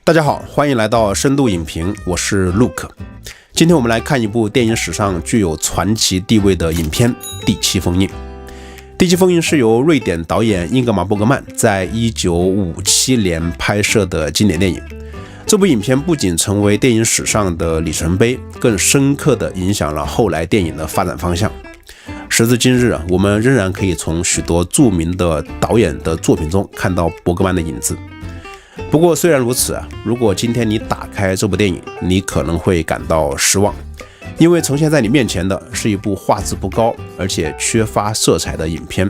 大家好，欢迎来到深度影评，我是 Luke。今天我们来看一部电影史上具有传奇地位的影片《第七封印》。《第七封印》是由瑞典导演英格玛·伯格曼在1957年拍摄的经典电影。这部影片不仅成为电影史上的里程碑，更深刻地影响了后来电影的发展方向。时至今日，我们仍然可以从许多著名的导演的作品中看到伯格曼的影子。不过虽然如此，如果今天你打开这部电影，你可能会感到失望，因为呈现在你面前的是一部画质不高而且缺乏色彩的影片，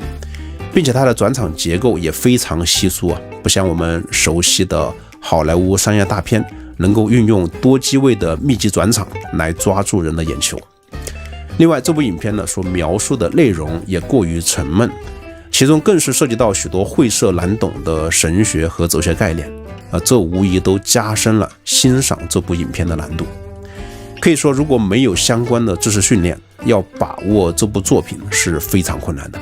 并且它的转场结构也非常稀疏，不像我们熟悉的好莱坞商业大片能够运用多机位的密集转场来抓住人的眼球。另外，这部影片所描述的内容也过于沉闷，其中更是涉及到许多晦涩难懂的神学和哲学概念，这无疑都加深了欣赏这部影片的难度。可以说，如果没有相关的知识训练，要把握这部作品是非常困难的。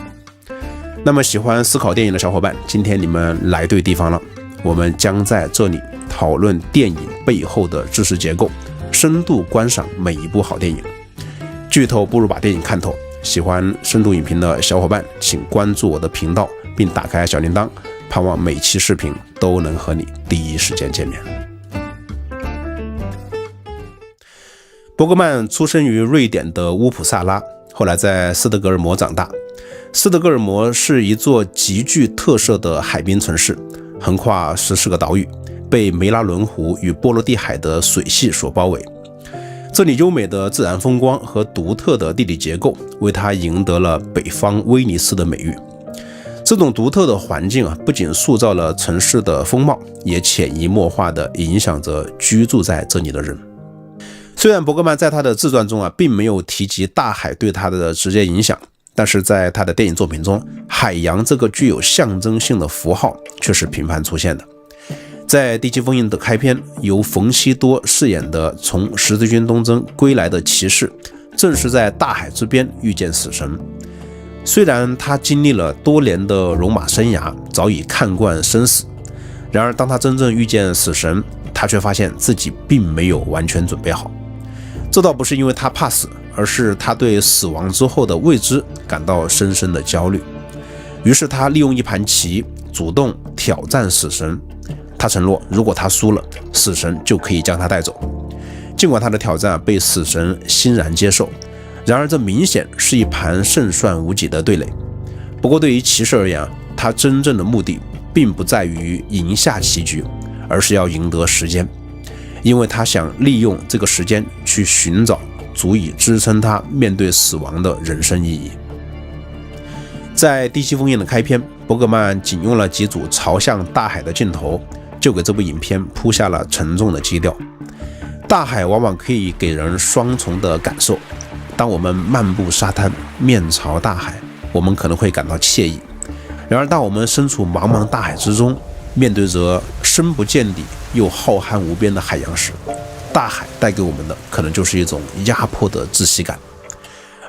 那么喜欢思考电影的小伙伴，今天你们来对地方了。我们将在这里讨论电影背后的知识结构，深度观赏每一部好电影。剧透不如把电影看透。喜欢深度影评的小伙伴，请关注我的频道，并打开小铃铛，盼望每期视频都能和你第一时间见面。伯格曼出生于瑞典的乌普萨拉，后来在斯德哥尔摩长大。斯德哥尔摩是一座极具特色的海滨城市，横跨14个岛屿，被梅拉伦湖与波罗的海的水系所包围。这里优美的自然风光和独特的地理结构为它赢得了北方威尼斯的美誉。这种独特的环境不仅塑造了城市的风貌，也潜移默化地影响着居住在这里的人。虽然伯格曼在他的自传中并没有提及大海对他的直接影响，但是在他的电影作品中，海洋这个具有象征性的符号却是频繁出现的。在第七封印的开篇，由冯西多饰演的从十字军东征归来的骑士，正是在大海之边遇见死神。虽然他经历了多年的戎马生涯，早已看惯生死，然而当他真正遇见死神，他却发现自己并没有完全准备好。这倒不是因为他怕死，而是他对死亡之后的未知感到深深的焦虑。于是他利用一盘棋，主动挑战死神。他承诺，如果他输了，死神就可以将他带走。尽管他的挑战被死神欣然接受，然而这明显是一盘胜算无几的对垒。不过对于骑士而言，他真正的目的并不在于赢下棋局，而是要赢得时间，因为他想利用这个时间去寻找足以支撑他面对死亡的人生意义。在第七封印的开篇，伯格曼仅用了几组朝向大海的镜头，就给这部影片铺下了沉重的基调。大海往往可以给人双重的感受。当我们漫步沙滩，面朝大海，我们可能会感到惬意。然而当我们身处茫茫大海之中，面对着深不见底又浩瀚无边的海洋时，大海带给我们的可能就是一种压迫的窒息感。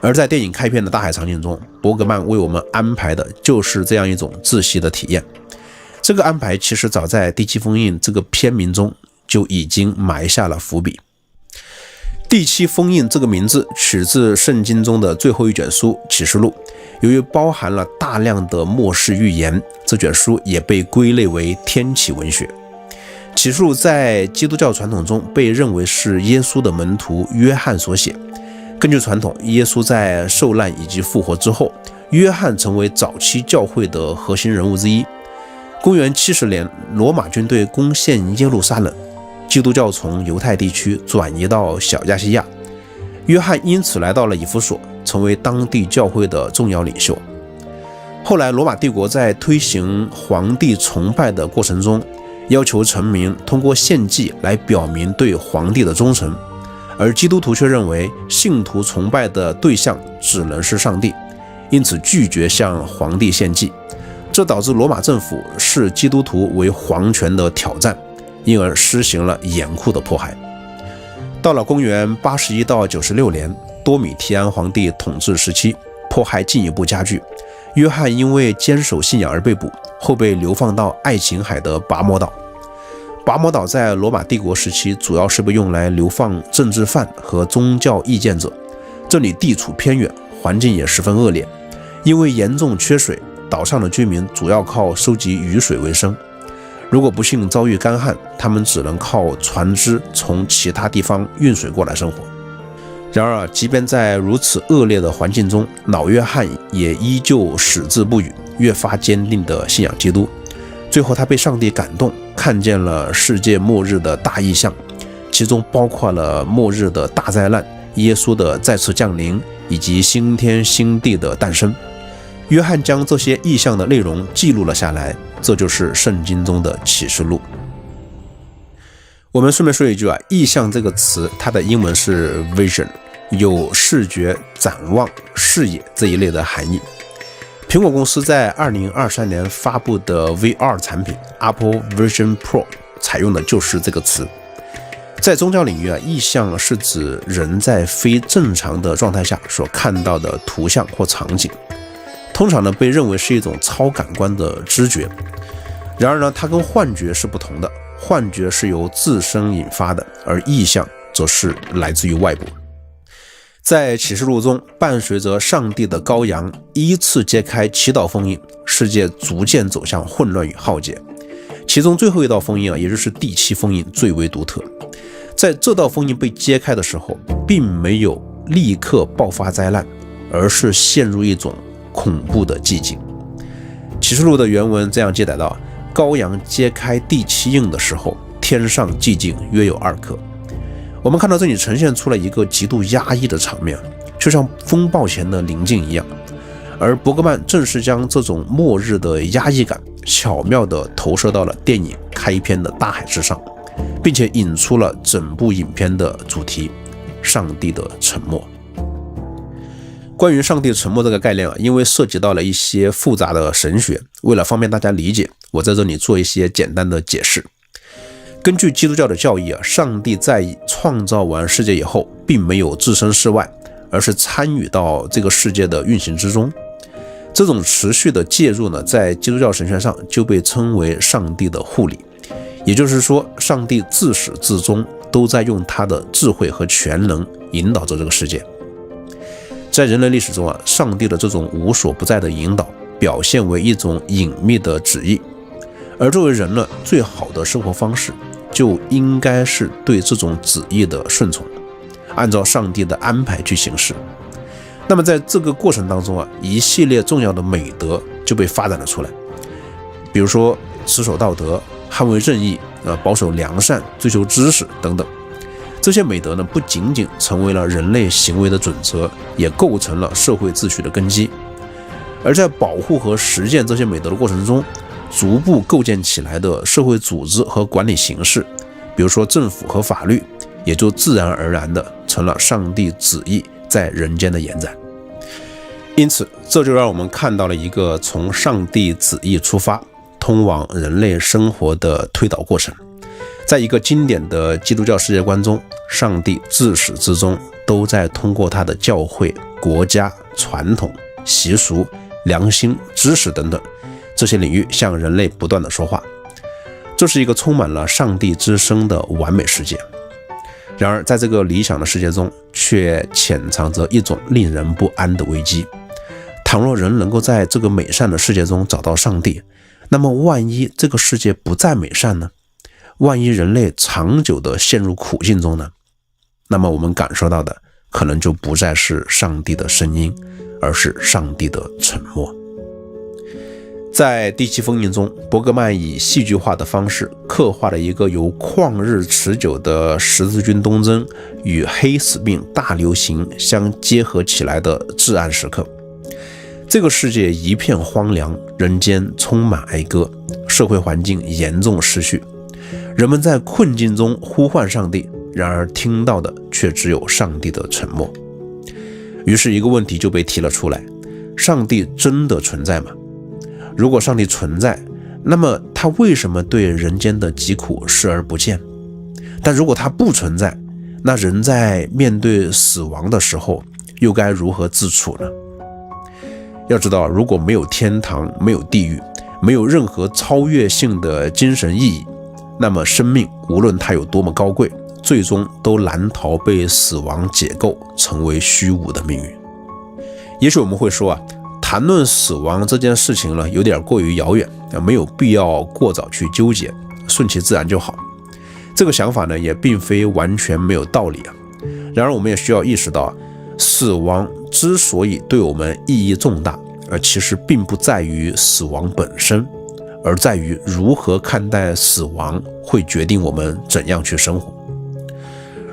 而在电影开篇的大海场景中，伯格曼为我们安排的就是这样一种窒息的体验。这个安排其实早在第七封印这个片名中就已经埋下了伏笔。第七封印这个名字取自圣经中的最后一卷书启示录，由于包含了大量的末世预言，这卷书也被归类为天启文学。启示录在基督教传统中被认为是耶稣的门徒约翰所写。根据传统，耶稣在受难以及复活之后，约翰成为早期教会的核心人物之一。公元70年，罗马军队攻陷耶路撒冷，基督教从犹太地区转移到小亚细亚，约翰因此来到了以弗所，成为当地教会的重要领袖。后来罗马帝国在推行皇帝崇拜的过程中，要求臣民通过献祭来表明对皇帝的忠诚，而基督徒却认为信徒崇拜的对象只能是上帝，因此拒绝向皇帝献祭。这导致罗马政府视基督徒为皇权的挑战，因而施行了严酷的迫害。到了公元81到96年，多米提安皇帝统治时期，迫害进一步加剧。约翰因为坚守信仰而被捕，后被流放到爱琴海的拔摩岛。拔摩岛在罗马帝国时期主要是被用来流放政治犯和宗教异见者，这里地处偏远，环境也十分恶劣，因为严重缺水，岛上的居民主要靠收集雨水为生。如果不幸遭遇干旱，他们只能靠船只从其他地方运水过来生活。然而，即便在如此恶劣的环境中，老约翰也依旧矢志不渝，越发坚定地信仰基督。最后，他被上帝感动，看见了世界末日的大异象，其中包括了末日的大灾难、耶稣的再次降临以及新天新地的诞生。约翰将这些异象的内容记录了下来，这就是圣经中的启示录。我们顺便说一句异象这个词，它的英文是 vision， 有视觉、展望、视野这一类的含义。苹果公司在2023年发布的 VR 产品 Apple Vision Pro 采用的就是这个词。在宗教领域异象是指人在非正常的状态下所看到的图像或场景，通常被认为是一种超感官的知觉。然而它跟幻觉是不同的，幻觉是由自身引发的，而异象则是来自于外部。在启示录中，伴随着上帝的羔羊依次揭开7道封印，世界逐渐走向混乱与浩劫。其中最后一道封印也就是第7封印最为独特。在这道封印被揭开的时候，并没有立刻爆发灾难，而是陷入一种恐怖的寂静。启示录的原文这样记载到，羔羊揭开第7印的时候，天上寂静约有2刻。我们看到这里呈现出了一个极度压抑的场面，就像风暴前的宁静一样。而伯格曼正是将这种末日的压抑感巧妙地投射到了电影开篇的大海之上，并且引出了整部影片的主题：上帝的沉默。关于上帝沉默这个概念因为涉及到了一些复杂的神学，为了方便大家理解，我在这里做一些简单的解释。根据基督教的教义上帝在创造完世界以后，并没有置身事外，而是参与到这个世界的运行之中。这种持续的介入在基督教神学上就被称为上帝的护理。也就是说，上帝自始至终都在用他的智慧和全能引导着这个世界。在人类历史中上帝的这种无所不在的引导表现为一种隐秘的旨意，而作为人最好的生活方式就应该是对这种旨意的顺从，按照上帝的安排去行事。那么在这个过程当中一系列重要的美德就被发展了出来，比如说持守道德、捍卫正义、保守良善、追求知识等等。这些美德不仅仅成为了人类行为的准则，也构成了社会秩序的根基。而在保护和实践这些美德的过程中，逐步构建起来的社会组织和管理形式，比如说政府和法律，也就自然而然地成了上帝旨意在人间的延展。因此，这就让我们看到了一个从上帝旨意出发，通往人类生活的推导过程。在一个经典的基督教世界观中，上帝自始至终都在通过他的教会、国家、传统、习俗、良心、知识等等这些领域向人类不断的说话。这是一个充满了上帝之声的完美世界。然而在这个理想的世界中，却潜藏着一种令人不安的危机。倘若人能够在这个美善的世界中找到上帝，那么万一这个世界不再美善呢？万一人类长久地陷入苦境中呢？那么我们感受到的可能就不再是上帝的声音，而是上帝的沉默。在第7封印中，伯格曼以戏剧化的方式刻画了一个由旷日持久的十字军东征与黑死病大流行相结合起来的至暗时刻。这个世界一片荒凉，人间充满哀歌，社会环境严重失序，人们在困境中呼唤上帝，然而听到的却只有上帝的沉默。于是一个问题就被提了出来：上帝真的存在吗？如果上帝存在，那么他为什么对人间的疾苦视而不见？但如果他不存在，那人在面对死亡的时候又该如何自处呢？要知道，如果没有天堂，没有地狱，没有任何超越性的精神意义，那么生命无论它有多么高贵，最终都难逃被死亡解构，成为虚无的命运。也许我们会说谈论死亡这件事情呢，有点过于遥远，没有必要过早去纠结，顺其自然就好。这个想法呢，也并非完全没有道理。然而我们也需要意识到，死亡之所以对我们意义重大，其实并不在于死亡本身，而在于如何看待死亡会决定我们怎样去生活。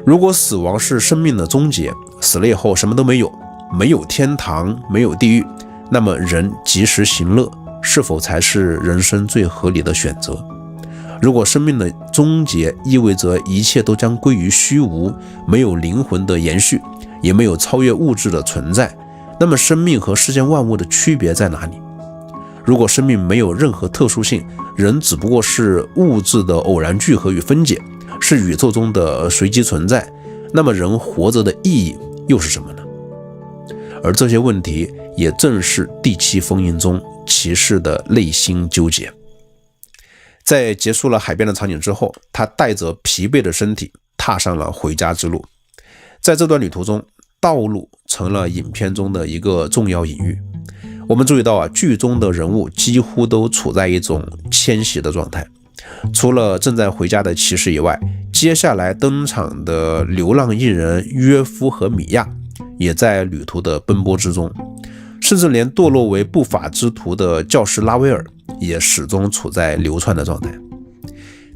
如果死亡是生命的终结，死了以后什么都没有，没有天堂，没有地狱，那么人及时行乐是否才是人生最合理的选择？如果生命的终结意味着一切都将归于虚无，没有灵魂的延续，也没有超越物质的存在，那么生命和世间万物的区别在哪里？如果生命没有任何特殊性，人只不过是物质的偶然聚合与分解，是宇宙中的随机存在，那么人活着的意义又是什么呢？而这些问题也正是第七封印中骑士的内心纠结。在结束了海边的场景之后，他带着疲惫的身体踏上了回家之路。在这段旅途中，道路成了影片中的一个重要隐喻。我们注意到剧中的人物几乎都处在一种迁徙的状态，除了正在回家的骑士以外，接下来登场的流浪艺人约夫和米娅也在旅途的奔波之中，甚至连堕落为不法之徒的教师拉威尔也始终处在流窜的状态。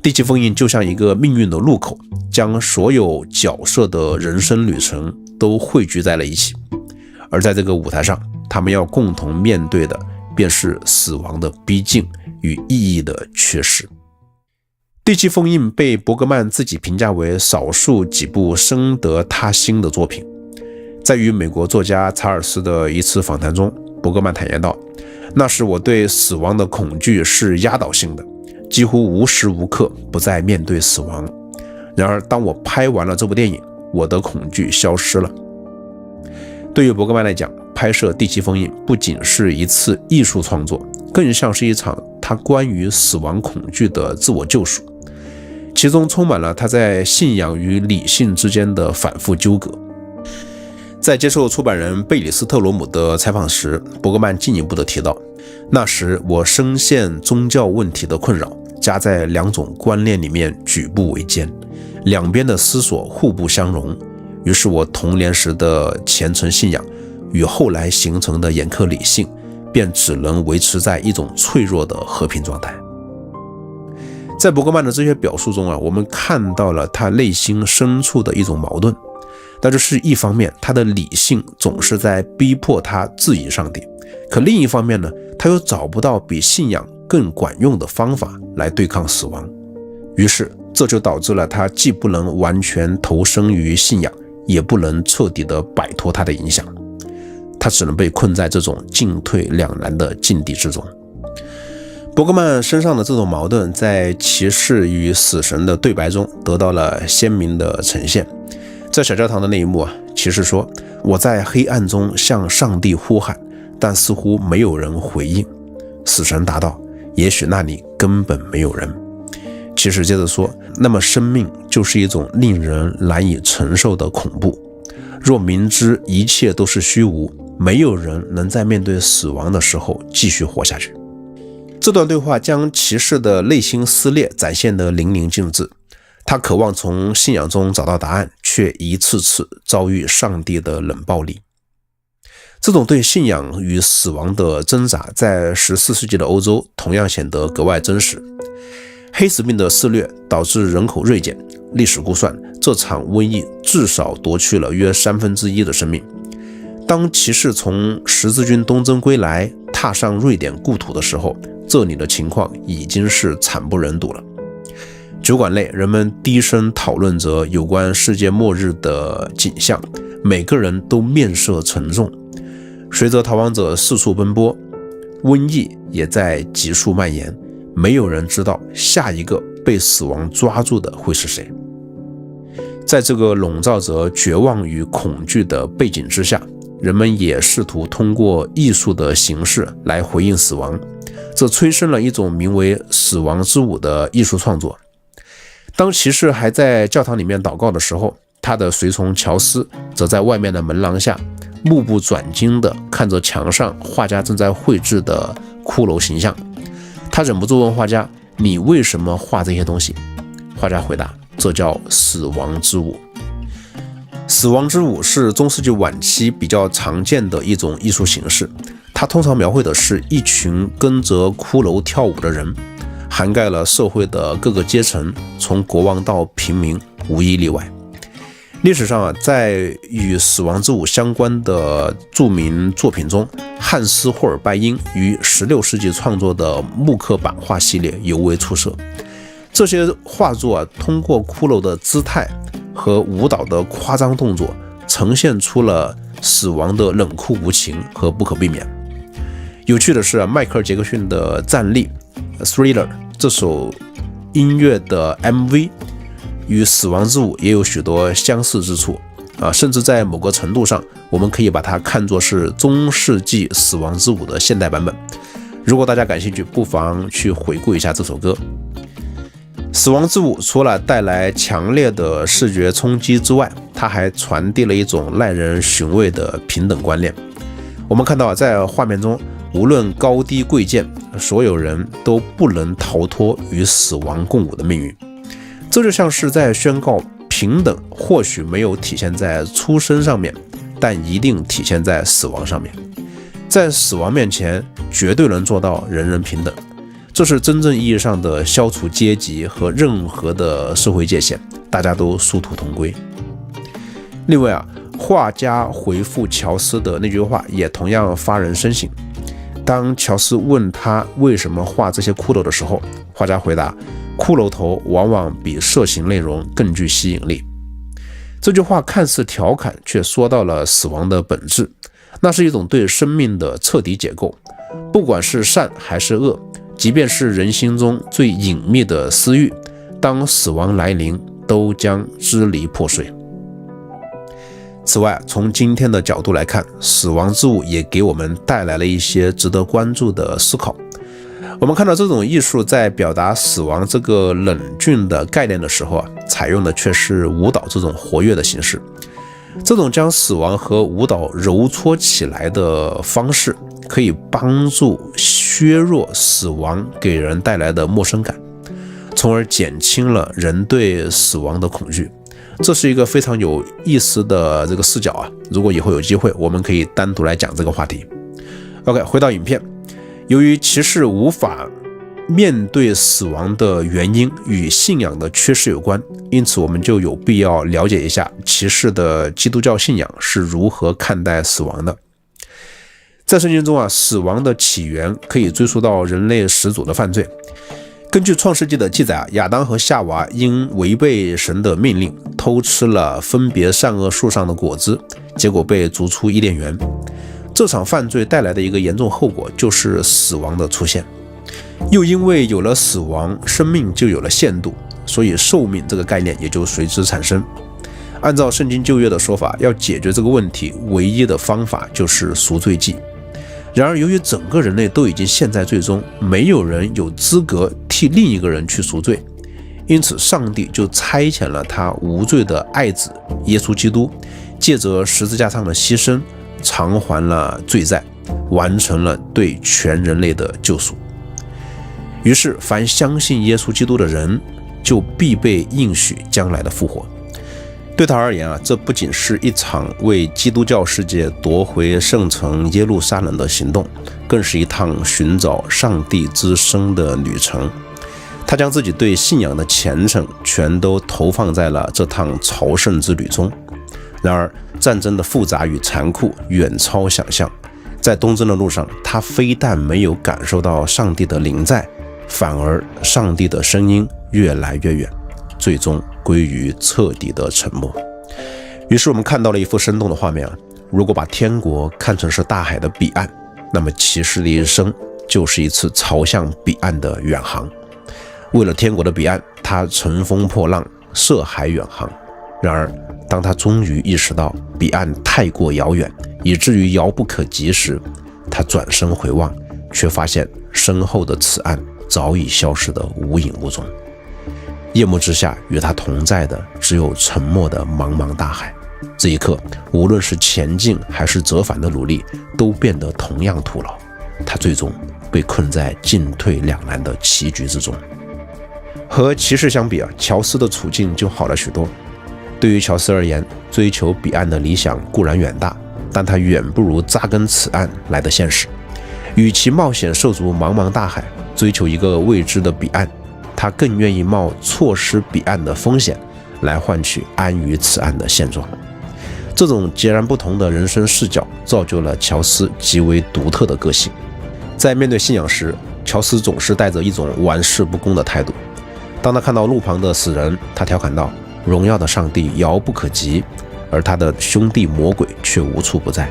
第七封印就像一个命运的路口，将所有角色的人生旅程都汇聚在了一起，而在这个舞台上，他们要共同面对的便是死亡的逼近与意义的缺失。第七封印被伯格曼自己评价为少数几部深得他心的作品。在与美国作家查尔斯的一次访谈中，伯格曼坦言道，那时我对死亡的恐惧是压倒性的，几乎无时无刻不在面对死亡。然而当我拍完了这部电影，我的恐惧消失了。对于伯格曼来讲，拍摄第七封印不仅是一次艺术创作，更像是一场他关于死亡恐惧的自我救赎，其中充满了他在信仰与理性之间的反复纠葛。在接受出版人贝里斯特罗姆的采访时，伯格曼进一步的提到，那时我深陷宗教问题的困扰，夹在两种观念里面举步维艰，两边的思索互不相容，于是我童年时的虔诚信仰与后来形成的严苛理性便只能维持在一种脆弱的和平状态。在伯格曼的这些表述中我们看到了他内心深处的一种矛盾，那就是一方面他的理性总是在逼迫他质疑上帝，可另一方面呢，他又找不到比信仰更管用的方法来对抗死亡。于是这就导致了他既不能完全投身于信仰，也不能彻底的摆脱他的影响，他只能被困在这种进退两难的境地之中。伯格曼身上的这种矛盾在骑士与死神的对白中得到了鲜明的呈现。在小教堂的那一幕骑士说，我在黑暗中向上帝呼喊，但似乎没有人回应。死神答道，也许那里根本没有人。骑士接着说，那么生命就是一种令人难以承受的恐怖，若明知一切都是虚无，没有人能在面对死亡的时候继续活下去。这段对话将骑士的内心撕裂展现得淋漓尽致，他渴望从信仰中找到答案，却一次次遭遇上帝的冷暴力。这种对信仰与死亡的挣扎在14世纪的欧洲同样显得格外真实。黑死病的肆虐导致人口锐减，历史估算这场瘟疫至少夺去了约1/3的生命。当骑士从十字军东征归来，踏上瑞典故土的时候，这里的情况已经是惨不忍睹了。酒馆内，人们低声讨论着有关世界末日的景象，每个人都面色沉重。随着逃亡者四处奔波，瘟疫也在急速蔓延，没有人知道下一个被死亡抓住的会是谁。在这个笼罩着绝望与恐惧的背景之下，人们也试图通过艺术的形式来回应死亡，这催生了一种名为死亡之舞的艺术创作。当骑士还在教堂里面祷告的时候，他的随从乔斯则在外面的门廊下目不转睛地看着墙上画家正在绘制的骷髅形象。他忍不住问画家：你为什么画这些东西？画家回答：这叫死亡之舞。死亡之舞是中世纪晚期比较常见的一种艺术形式，它通常描绘的是一群跟着骷髅跳舞的人，涵盖了社会的各个阶层，从国王到平民无一例外。历史上在与死亡之舞相关的著名作品中，汉斯·霍尔拜因于16世纪创作的木刻版画系列尤为出色。这些画作通过骷髅的姿态和舞蹈的夸张动作，呈现出了死亡的冷酷无情和不可避免。有趣的是，迈克尔·杰克逊的《战栗》Thriller 这首音乐的 MV 与死亡之舞也有许多相似之处甚至在某个程度上，我们可以把它看作是中世纪死亡之舞的现代版本。如果大家感兴趣，不妨去回顾一下这首歌。死亡之舞除了带来强烈的视觉冲击之外，它还传递了一种耐人寻味的平等观念。我们看到在画面中，无论高低贵贱，所有人都不能逃脱与死亡共舞的命运。这就像是在宣告，平等或许没有体现在出生上面，但一定体现在死亡上面。在死亡面前，绝对能做到人人平等。这是真正意义上的消除阶级和任何的社会界限，大家都殊途同归。另外画家回复乔斯的那句话也同样发人深省。当乔斯问他为什么画这些骷髅的时候，画家回答：骷髅头往往比色情内容更具吸引力。这句话看似调侃，却说到了死亡的本质，那是一种对生命的彻底解构。不管是善还是恶，即便是人心中最隐秘的私欲，当死亡来临，都将支离破碎。此外，从今天的角度来看，死亡之舞也给我们带来了一些值得关注的思考。我们看到这种艺术在表达死亡这个冷峻的概念的时候采用的却是舞蹈这种活跃的形式。这种将死亡和舞蹈揉搓起来的方式，可以帮助削弱死亡给人带来的陌生感，从而减轻了人对死亡的恐惧。这是一个非常有意思的这个视角如果以后有机会，我们可以单独来讲这个话题。OK， 回到影片。由于骑士无法面对死亡的原因与信仰的缺失有关，因此我们就有必要了解一下骑士的基督教信仰是如何看待死亡的。在圣经中死亡的起源可以追溯到人类始祖的犯罪。根据创世纪的记载亚当和夏娃因违背神的命令，偷吃了分别善恶树上的果子，结果被逐出伊甸园。这场犯罪带来的一个严重后果就是死亡的出现。又因为有了死亡，生命就有了限度，所以寿命这个概念也就随之产生。按照圣经旧约的说法，要解决这个问题，唯一的方法就是赎罪祭。然而由于整个人类都已经陷在罪中，没有人有资格替另一个人去赎罪，因此上帝就差遣了他无罪的爱子耶稣基督，借着十字架上的牺牲偿还了罪债，完成了对全人类的救赎。于是凡相信耶稣基督的人就必被应许将来的复活。对他而言这不仅是一场为基督教世界夺回圣城耶路撒冷的行动，更是一趟寻找上帝之声的旅程。他将自己对信仰的虔诚全都投放在了这趟朝圣之旅中。然而战争的复杂与残酷远超想象，在东征的路上，他非但没有感受到上帝的临在，反而上帝的声音越来越远，最终归于彻底的沉默。于是我们看到了一幅生动的画面如果把天国看成是大海的彼岸，那么骑士的一生就是一次朝向彼岸的远航。为了天国的彼岸，他乘风破浪，涉海远航。然而当他终于意识到彼岸太过遥远，以至于遥不可及时，他转身回望，却发现身后的此岸早已消失得无影无踪。夜幕之下，与他同在的只有沉默的茫茫大海。这一刻，无论是前进还是折返的努力，都变得同样徒劳。他最终被困在进退两难的棋局之中。和骑士相比乔斯的处境就好了许多。对于乔斯而言，追求彼岸的理想固然远大，但他远不如扎根此岸来的现实。与其冒险涉足茫茫大海，追求一个未知的彼岸，他更愿意冒错失彼岸的风险，来换取安于此岸的现状。这种截然不同的人生视角，造就了乔斯极为独特的个性。在面对信仰时，乔斯总是带着一种玩世不恭的态度。当他看到路旁的死人，他调侃道：“荣耀的上帝遥不可及，而他的兄弟魔鬼却无处不在。”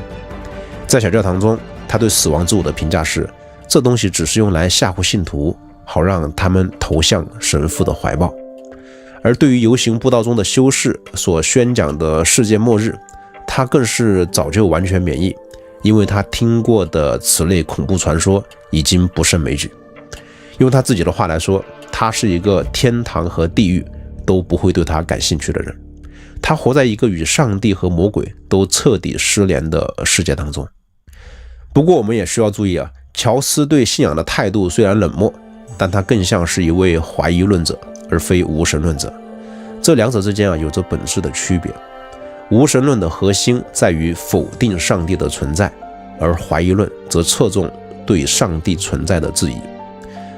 在小教堂中，他对死亡之物的评价是：这东西只是用来吓唬信徒，好让他们投向神父的怀抱。而对于游行布道中的修士所宣讲的世界末日，他更是早就完全免疫，因为他听过的此类恐怖传说已经不胜枚举。用他自己的话来说，他是一个天堂和地狱都不会对他感兴趣的人。他活在一个与上帝和魔鬼都彻底失联的世界当中。不过我们也需要注意乔斯对信仰的态度虽然冷漠，但他更像是一位怀疑论者，而非无神论者。这两者之间有着本质的区别。无神论的核心在于否定上帝的存在，而怀疑论则侧重对上帝存在的质疑。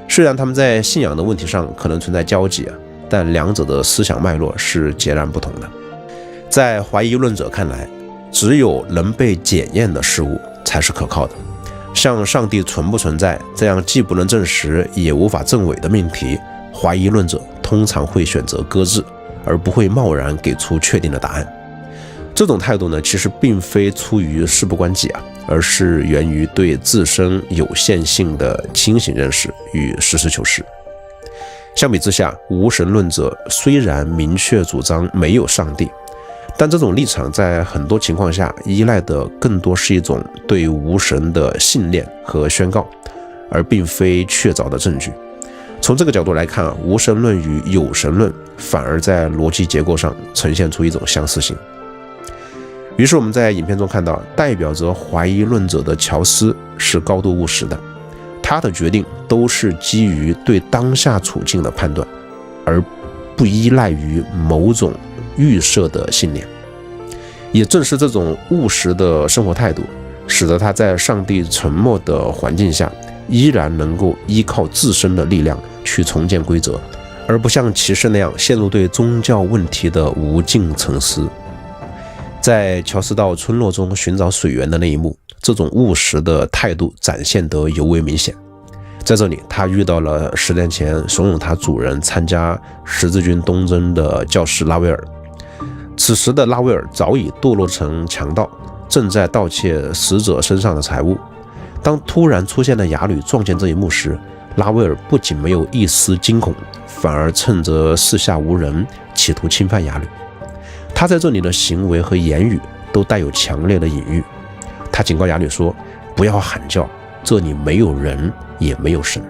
虽然他们在信仰的问题上可能存在交集但两者的思想脉络是截然不同的。在怀疑论者看来，只有能被检验的事物才是可靠的。像上帝存不存在这样既不能证实也无法证伪的命题，怀疑论者通常会选择搁置，而不会贸然给出确定的答案。这种态度呢，其实并非出于事不关己而是源于对自身有限性的清醒认识与实事求是。相比之下，无神论者虽然明确主张没有上帝，但这种立场在很多情况下依赖的更多是一种对无神的信念和宣告，而并非确凿的证据。从这个角度来看无神论与有神论反而在逻辑结构上呈现出一种相似性。于是我们在影片中看到，代表着怀疑论者的乔斯是高度务实的，他的决定都是基于对当下处境的判断，而不依赖于某种预设的信念。也正是这种务实的生活态度，使得他在上帝沉默的环境下，依然能够依靠自身的力量去重建规则，而不像骑士那样陷入对宗教问题的无尽沉思。在乔斯到村落中寻找水源的那一幕，这种务实的态度展现得尤为明显。在这里，他遇到了10年前怂恿他主人参加十字军东征的教师拉威尔。此时的拉威尔早已堕落成强盗，正在盗窃死者身上的财物。当突然出现的哑女撞见这一幕时，拉威尔不仅没有一丝惊恐，反而趁着四下无人，企图侵犯哑女。他在这里的行为和言语都带有强烈的隐喻。他警告哑女说：“不要喊叫，这里没有人，也没有神。”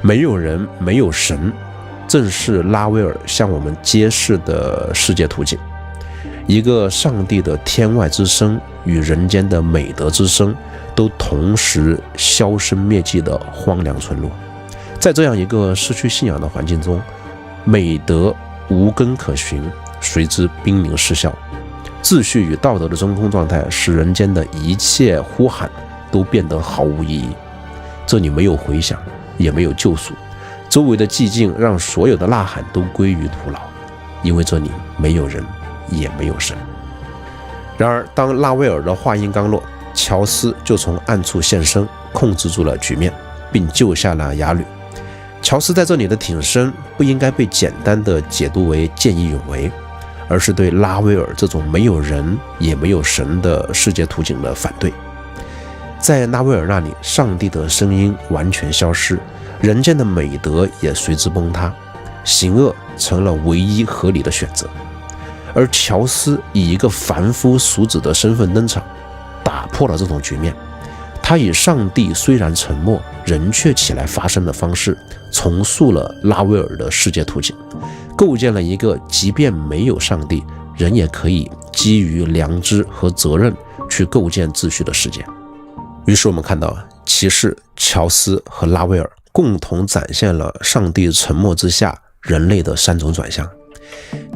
没有人，没有神，正是拉威尔向我们揭示的世界图景。一个上帝的天外之声与人间的美德之声都同时销声灭迹的荒凉村落。在这样一个失去信仰的环境中，美德无根可循，随之濒临失效。秩序与道德的真空状态使人间的一切呼喊都变得毫无意义。这里没有回响，也没有救赎，周围的寂静让所有的呐喊都归于徒劳，因为这里没有人，也没有神。然而当拉威尔的话音刚落，乔斯就从暗处现身，控制住了局面，并救下了哑女。乔斯在这里的挺身不应该被简单的解读为见义勇为，而是对拉威尔这种没有人也没有神的世界图景的反对。在拉威尔那里，上帝的声音完全消失，人间的美德也随之崩塌，行恶成了唯一合理的选择。而乔斯以一个凡夫俗子的身份登场，打破了这种局面。他以上帝虽然沉默，人却起来发声的方式，重塑了拉威尔的世界图景，构建了一个即便没有上帝，人也可以基于良知和责任去构建秩序的世界。于是我们看到，骑士、乔斯和拉威尔共同展现了上帝沉默之下人类的3种转向。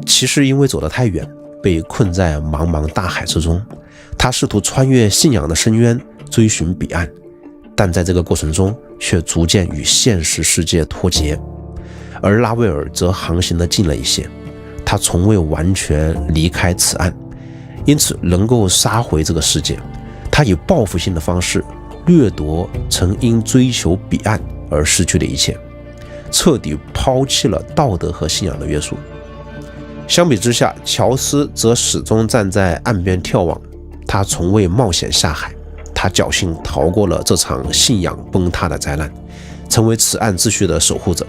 骑士因为走得太远，被困在茫茫大海之中，他试图穿越信仰的深渊，追寻彼岸，但在这个过程中却逐渐与现实世界脱节。而拉威尔则航行得近了一些，他从未完全离开此岸，因此能够杀回这个世界。他以报复性的方式掠夺曾因追求彼岸而失去的一切，彻底抛弃了道德和信仰的约束。相比之下，乔斯则始终站在岸边眺望，他从未冒险下海，他侥幸逃过了这场信仰崩塌的灾难，成为此岸秩序的守护者。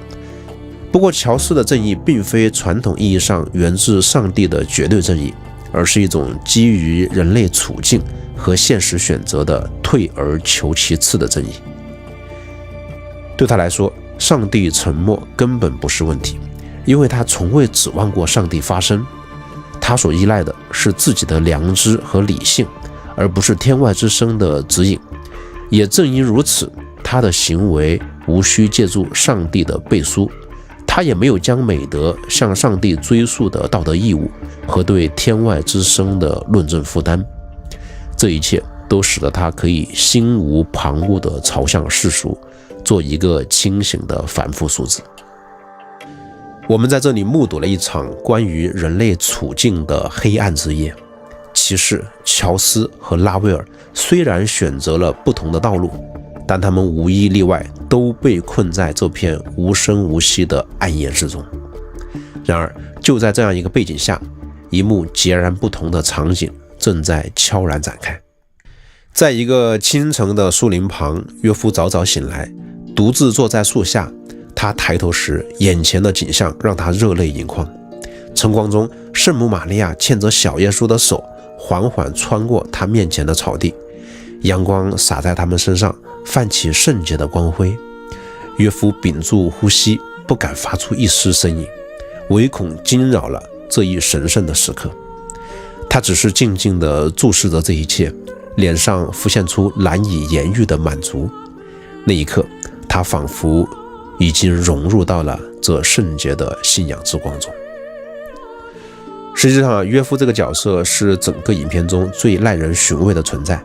不过乔斯的正义并非传统意义上源自上帝的绝对正义，而是一种基于人类处境和现实选择的退而求其次的正义。对他来说，上帝沉默根本不是问题，因为他从未指望过上帝发声，他所依赖的是自己的良知和理性，而不是天外之声的指引。也正因如此，他的行为无需借助上帝的背书，他也没有将美德向上帝追溯的道德义务和对天外之声的论证负担。这一切都使得他可以心无旁骛地朝向世俗，做一个清醒的凡夫俗子。我们在这里目睹了一场关于人类处境的黑暗之夜。骑士、乔斯和拉威尔虽然选择了不同的道路，但他们无一例外都被困在这片无声无息的暗夜之中。然而，就在这样一个背景下，一幕截然不同的场景正在悄然展开。在一个清晨的树林旁，约夫早早醒来，独自坐在树下。他抬头时，眼前的景象让他热泪盈眶。晨光中，圣母玛利亚牵着小耶稣的手，缓缓穿过他面前的草地，阳光洒在他们身上，泛起圣洁的光辉。约夫屏住呼吸，不敢发出一丝声音，唯恐惊扰了这一神圣的时刻。他只是静静地注视着这一切，脸上浮现出难以言喻的满足。那一刻，他仿佛已经融入到了这圣洁的信仰之光中。实际上，约夫这个角色是整个影片中最耐人寻味的存在。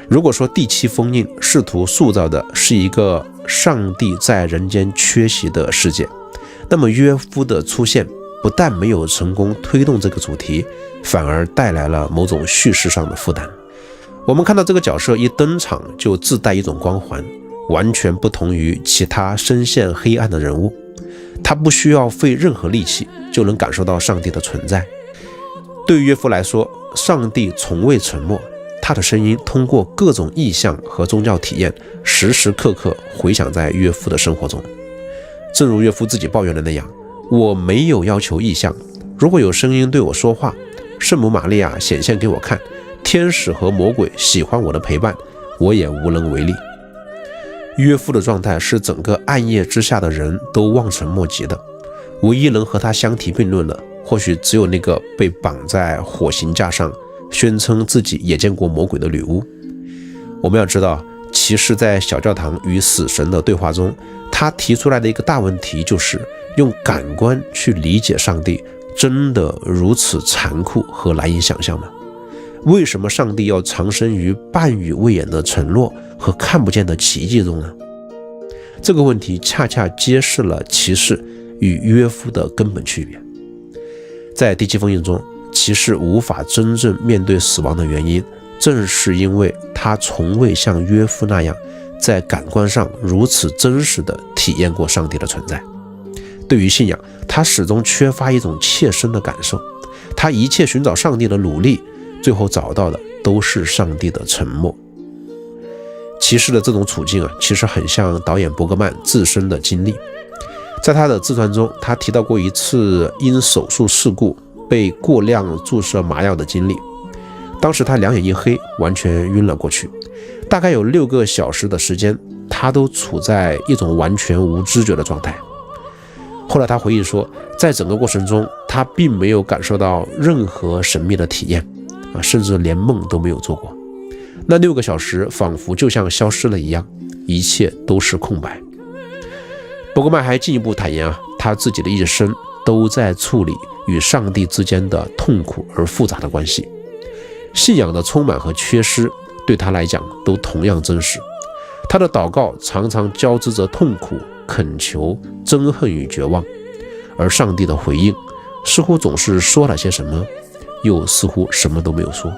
如果说第7封印试图塑造的是一个上帝在人间缺席的世界，那么约夫的出现不但没有成功推动这个主题，反而带来了某种叙事上的负担。我们看到这个角色一登场就自带一种光环，完全不同于其他深陷黑暗的人物。他不需要费任何力气就能感受到上帝的存在。对于约夫来说，上帝从未沉默，他的声音通过各种意象和宗教体验，时时刻刻回响在约夫的生活中。正如约夫自己抱怨的那样，我没有要求意象，如果有声音对我说话，圣母玛利亚显现给我看，天使和魔鬼喜欢我的陪伴，我也无能为力。约夫的状态是整个暗夜之下的人都望尘莫及的，唯一能和他相提并论的，或许只有那个被绑在火刑架上宣称自己也见过魔鬼的女巫。我们要知道，骑士在小教堂与死神的对话中，他提出来的一个大问题就是用感官去理解上帝，真的如此残酷和难以想象吗？为什么上帝要藏身于半语未言的承诺和看不见的奇迹中呢？这个问题恰恰揭示了骑士与约夫的根本区别。在第7封印中，骑士无法真正面对死亡的原因，正是因为他从未像约夫那样在感官上如此真实地体验过上帝的存在。对于信仰，他始终缺乏一种切身的感受，他一切寻找上帝的努力，最后找到的都是上帝的沉默。骑士的这种处境其实很像导演伯格曼自身的经历。在他的自传中，他提到过一次因手术事故被过量注射麻药的经历。当时他两眼一黑，完全晕了过去。大概有6个小时的时间，他都处在一种完全无知觉的状态。后来他回忆说，在整个过程中，他并没有感受到任何神秘的体验甚至连梦都没有做过。那6个小时仿佛就像消失了一样，一切都是空白。伯格曼还进一步坦言他自己的一生都在处理与上帝之间的痛苦而复杂的关系。信仰的充满和缺失对他来讲都同样真实。他的祷告常常交织着痛苦、恳求、憎恨与绝望，而上帝的回应似乎总是说了些什么，又似乎什么都没有说。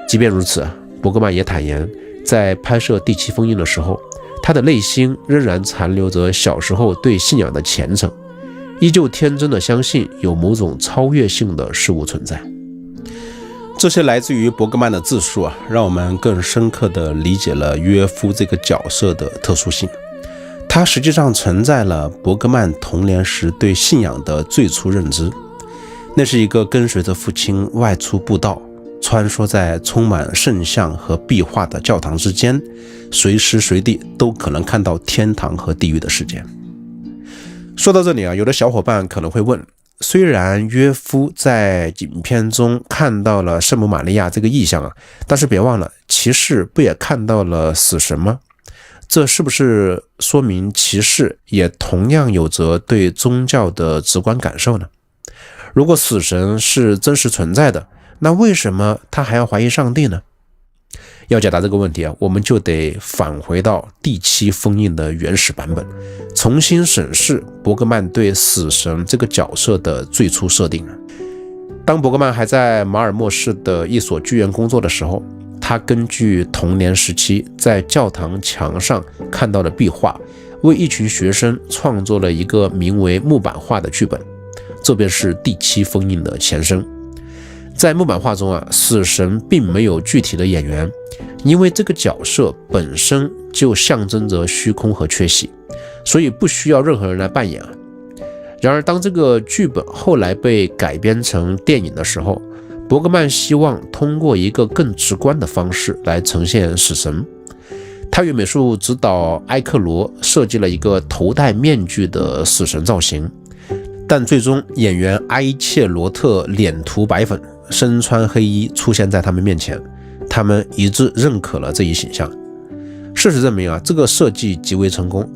即便如此，伯格曼也坦言，在拍摄第7封印的时候，他的内心仍然残留着小时候对信仰的虔诚，依旧天真的相信有某种超越性的事物存在。这些来自于伯格曼的自述让我们更深刻地理解了约夫这个角色的特殊性。他实际上承载了伯格曼童年时对信仰的最初认知，那是一个跟随着父亲外出布道，穿梭在充满圣像和壁画的教堂之间，随时随地都可能看到天堂和地狱的世界。说到这里有的小伙伴可能会问，虽然约夫在影片中看到了圣母玛利亚这个意象但是别忘了，骑士不也看到了死神吗？这是不是说明骑士也同样有着对宗教的直观感受呢？如果死神是真实存在的，那为什么他还要怀疑上帝呢？要解答这个问题我们就得返回到第7封印的原始版本，重新审视伯格曼对死神这个角色的最初设定。当伯格曼还在马尔默市的一所剧院工作的时候，他根据童年时期在教堂墙上看到的壁画，为一群学生创作了一个名为木板画的剧本，这便是第7封印的前身。在木板画中死神并没有具体的演员，因为这个角色本身就象征着虚空和缺席，所以不需要任何人来扮演然而当这个剧本后来被改编成电影的时候，伯格曼希望通过一个更直观的方式来呈现死神。他与美术指导埃克罗设计了一个头戴面具的死神造型，但最终演员埃切罗特脸涂白粉，身穿黑衣出现在他们面前，他们一致认可了这一形象。事实证明这个设计极为成功。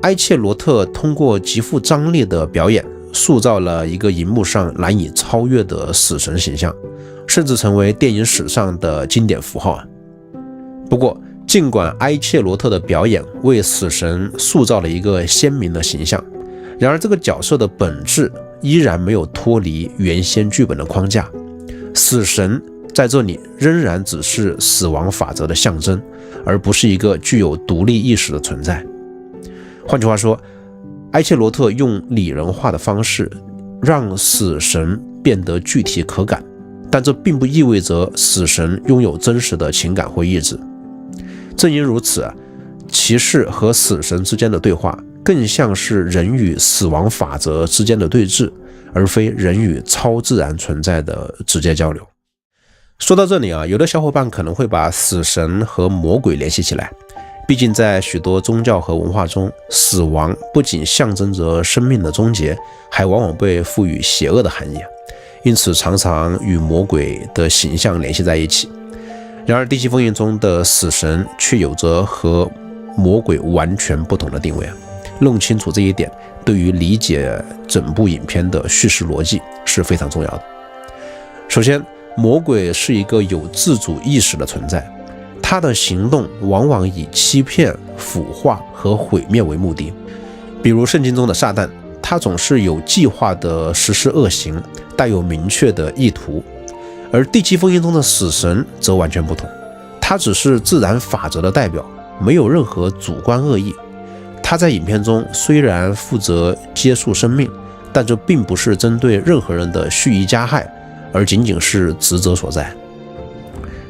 埃切罗特通过极富张力的表演，塑造了一个荧幕上难以超越的死神形象，甚至成为电影史上的经典符号不过，尽管埃切罗特的表演为死神塑造了一个鲜明的形象，然而这个角色的本质依然没有脱离原先剧本的框架。死神在这里仍然只是死亡法则的象征，而不是一个具有独立意识的存在。换句话说，埃切罗特用拟人化的方式让死神变得具体可感，但这并不意味着死神拥有真实的情感或意志。正因如此骑士和死神之间的对话更像是人与死亡法则之间的对峙，而非人与超自然存在的直接交流。说到这里有的小伙伴可能会把死神和魔鬼联系起来，毕竟在许多宗教和文化中，死亡不仅象征着生命的终结，还往往被赋予邪恶的含义，因此常常与魔鬼的形象联系在一起。然而第7封印中的死神却有着和魔鬼完全不同的定位弄清楚这一点，对于理解整部影片的叙事逻辑是非常重要的。首先，魔鬼是一个有自主意识的存在，他的行动往往以欺骗、腐化和毁灭为目的。比如圣经中的撒旦，他总是有计划地实施恶行，带有明确的意图。而第7封印中的死神则完全不同，他只是自然法则的代表，没有任何主观恶意。他在影片中虽然负责结束生命，但这并不是针对任何人的蓄意加害，而仅仅是职责所在。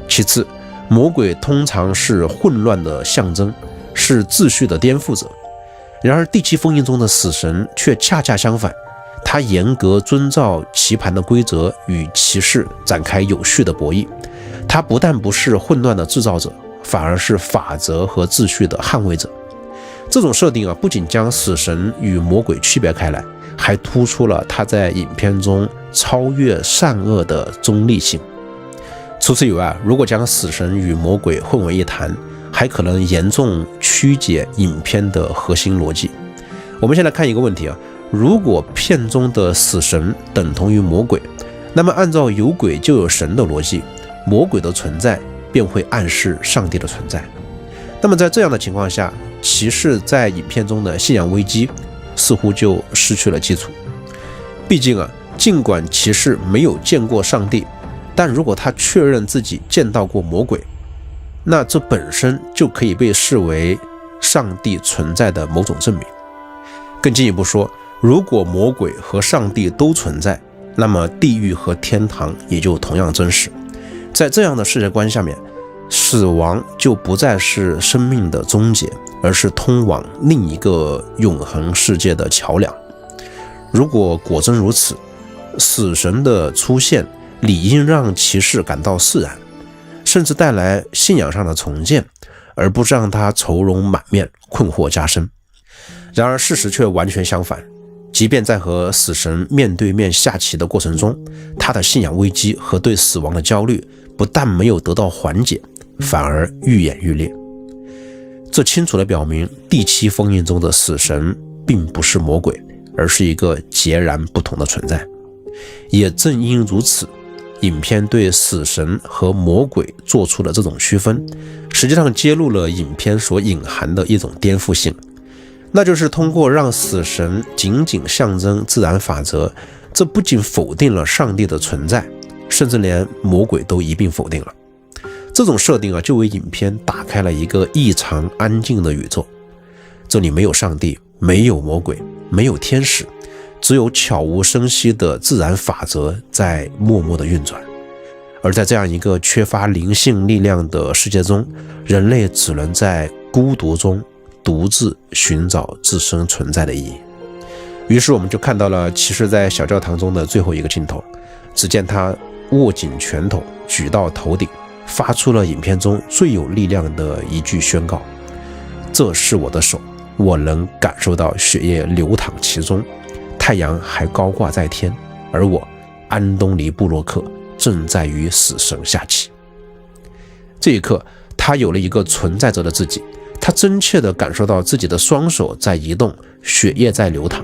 其次，魔鬼通常是混乱的象征，是秩序的颠覆者。然而第7封印中的死神却恰恰相反，他严格遵照棋盘的规则，与骑士展开有序的博弈。他不但不是混乱的制造者，反而是法则和秩序的捍卫者。这种设定不仅将死神与魔鬼区别开来，还突出了他在影片中超越善恶的中立性。除此以外，如果将死神与魔鬼混为一谈，还可能严重曲解影片的核心逻辑。我们先来看一个问题如果片中的死神等同于魔鬼，那么按照有鬼就有神的逻辑，魔鬼的存在便会暗示上帝的存在。那么在这样的情况下，骑士在影片中的信仰危机似乎就失去了基础。毕竟尽管骑士没有见过上帝，但如果他确认自己见到过魔鬼，那这本身就可以被视为上帝存在的某种证明。更进一步说，如果魔鬼和上帝都存在，那么地狱和天堂也就同样真实。在这样的世界观下面，死亡就不再是生命的终结，而是通往另一个永恒世界的桥梁。如果果真如此，死神的出现理应让骑士感到释然，甚至带来信仰上的重建，而不是让他愁容满面，困惑加深。然而事实却完全相反，即便在和死神面对面下棋的过程中，他的信仰危机和对死亡的焦虑不但没有得到缓解，反而愈演愈烈。这清楚地表明，第七封印中的死神并不是魔鬼，而是一个截然不同的存在。也正因如此，影片对死神和魔鬼做出了这种区分，实际上揭露了影片所隐含的一种颠覆性，那就是通过让死神仅仅象征自然法则，这不仅否定了上帝的存在，甚至连魔鬼都一并否定了。这种设定就为影片打开了一个异常安静的宇宙，这里没有上帝，没有魔鬼，没有天使，只有悄无声息的自然法则在默默的运转。而在这样一个缺乏灵性力量的世界中，人类只能在孤独中独自寻找自身存在的意义。于是我们就看到了骑士在小教堂中的最后一个镜头，只见他握紧拳头举到头顶，发出了影片中最有力量的一句宣告：这是我的手，我能感受到血液流淌其中，太阳还高挂在天，而我安东尼·布洛克正在与死神下棋。这一刻，他有了一个存在着的自己，他真切地感受到自己的双手在移动，血液在流淌，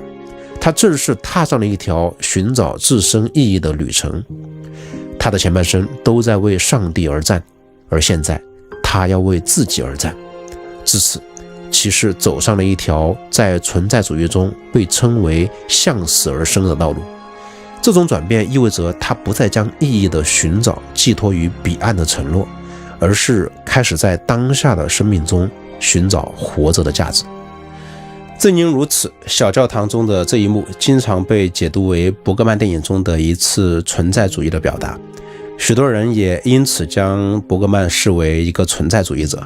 他正式踏上了一条寻找自身意义的旅程。他的前半生都在为上帝而战，而现在他要为自己而战。至此，骑士走上了一条在存在主义中被称为向死而生的道路。这种转变意味着他不再将意义的寻找寄托于彼岸的承诺，而是开始在当下的生命中寻找活着的价值。正因如此，小教堂中的这一幕经常被解读为伯格曼电影中的一次存在主义的表达，许多人也因此将伯格曼视为一个存在主义者。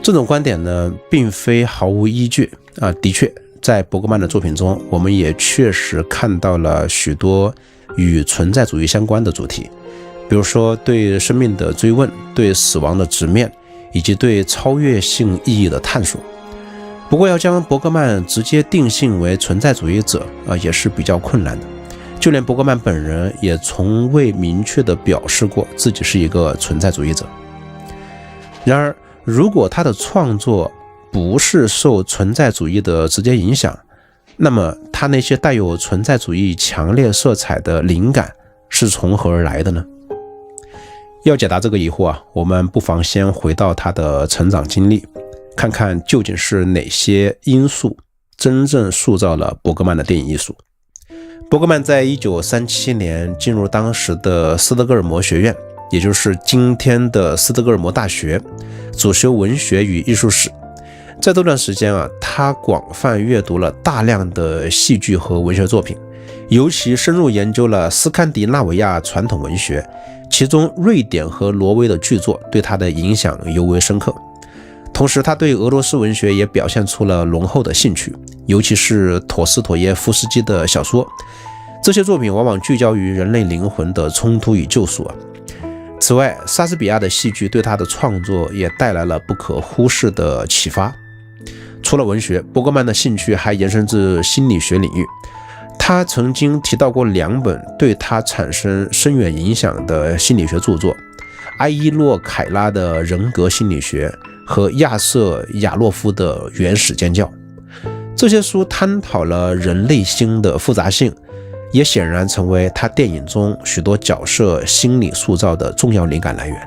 这种观点呢，并非毫无依据的确，在伯格曼的作品中，我们也确实看到了许多与存在主义相关的主题，比如说对生命的追问，对死亡的直面，以及对超越性意义的探索。不过要将伯格曼直接定性为存在主义者也是比较困难的，就连伯格曼本人也从未明确地表示过自己是一个存在主义者。然而，如果他的创作不是受存在主义的直接影响，那么他那些带有存在主义强烈色彩的灵感是从何而来的呢？要解答这个疑惑我们不妨先回到他的成长经历，看看究竟是哪些因素真正塑造了伯格曼的电影艺术。伯格曼在1937年进入当时的斯德哥尔摩学院，也就是今天的斯德哥尔摩大学，主修文学与艺术史。在这段时间他广泛阅读了大量的戏剧和文学作品，尤其深入研究了斯堪的纳维亚传统文学，其中瑞典和挪威的剧作对他的影响尤为深刻。同时，他对俄罗斯文学也表现出了浓厚的兴趣，尤其是陀思妥耶夫斯基的小说。这些作品往往聚焦于人类灵魂的冲突与救赎此外，莎士比亚的戏剧对他的创作也带来了不可忽视的启发。除了文学，伯格曼的兴趣还延伸至心理学领域。他曾经提到过2本对他产生深远影响的心理学著作：埃伊洛·凯拉的人格心理学和亚瑟·亚洛夫的原始尖叫。这些书探讨了人类心的复杂性，也显然成为他电影中许多角色心理塑造的重要灵感来源。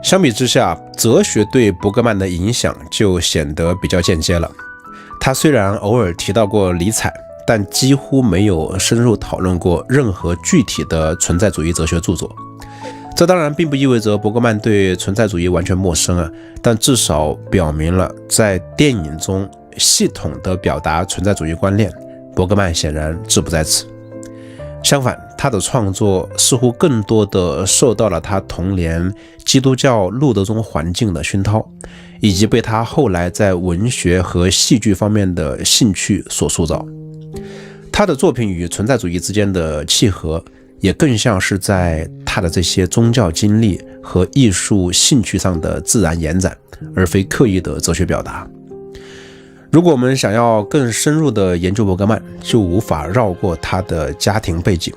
相比之下，哲学对伯格曼的影响就显得比较间接了。他虽然偶尔提到过尼采，但几乎没有深入讨论过任何具体的存在主义哲学著作。这当然并不意味着伯格曼对存在主义完全陌生啊，但至少表明了在电影中系统地表达存在主义观念，伯格曼显然志不在此。相反，他的创作似乎更多地受到了他童年基督教路德宗环境的熏陶，以及被他后来在文学和戏剧方面的兴趣所塑造。他的作品与存在主义之间的契合，也更像是在他的这些宗教经历和艺术兴趣上的自然延展，而非刻意的哲学表达。如果我们想要更深入的研究伯格曼，就无法绕过他的家庭背景，